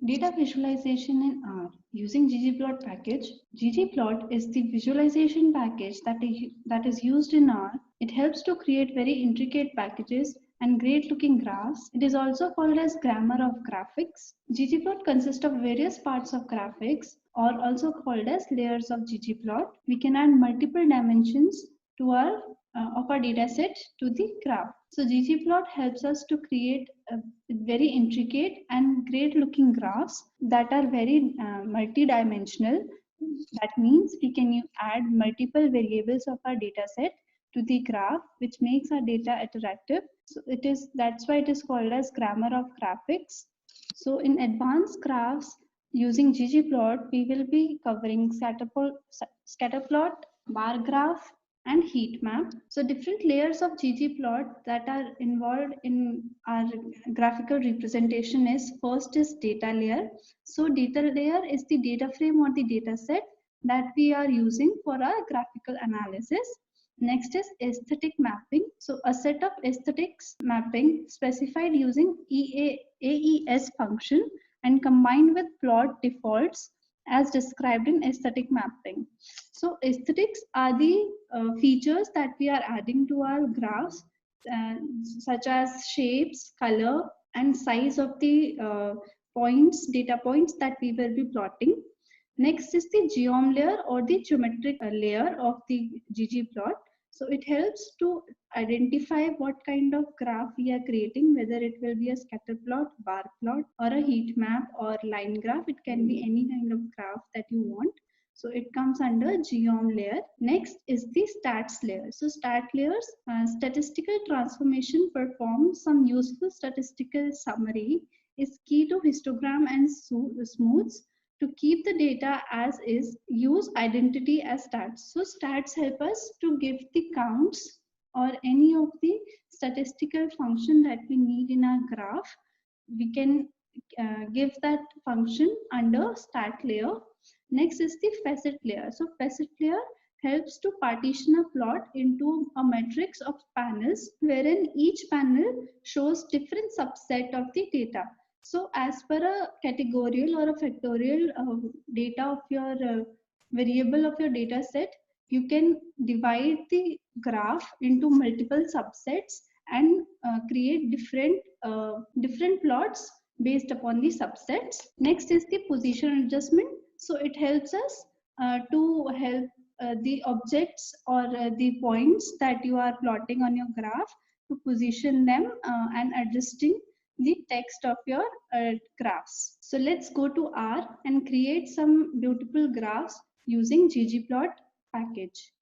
Data visualization in R using ggplot package. ggplot is the visualization package that is used in R. It helps to create very intricate packages and great looking graphs. It is also called as grammar of graphics. ggplot consists of various parts of graphics, or also called as layers of ggplot. We can add multiple dimensions to our of our data set to the graph. So ggplot helps us to create very intricate and great looking graphs that are very multi-dimensional. That means we can add multiple variables of our data set to the graph, which makes our data interactive. So that's why it is called as grammar of graphics. So in advanced graphs using ggplot, we will be covering scatterplot, bar graph, and heat map. So different layers of ggplot that are involved in our graphical representation is, first is data layer. So data layer is the data frame or the data set that we are using for our graphical analysis. Next is aesthetic mapping. So a set of aesthetics mapping specified using AES function and combined with plot defaults as described in aesthetic mapping. So aesthetics are the features that we are adding to our graphs, uh, such as shapes, color, and size of the data points that we will be plotting. Next is the geom layer or the geometric layer of the ggplot. So it helps to identify what kind of graph we are creating, whether it will be a scatter plot, bar plot, or a heat map or line graph. It can be any kind of graph that you want. So it comes under geom layer. Next is the stats layer. So stat layers, statistical transformation performs some useful statistical summary, is key to histogram and smooths. To keep the data as is, use identity as stats. So stats help us to give the counts or any of the statistical function that we need in our graph. We can give that function under stat layer. Next is the facet layer. So facet layer helps to partition a plot into a matrix of panels wherein each panel shows different subset of the data. So as per a categorical or a factorial data of your variable of your data set, you can divide the graph into multiple subsets and create different plots based upon the subsets. Next is the position adjustment. So it helps us to help the objects or the points that you are plotting on your graph to position them and adjusting the text of your graphs. So let's go to R and create some beautiful graphs using ggplot package.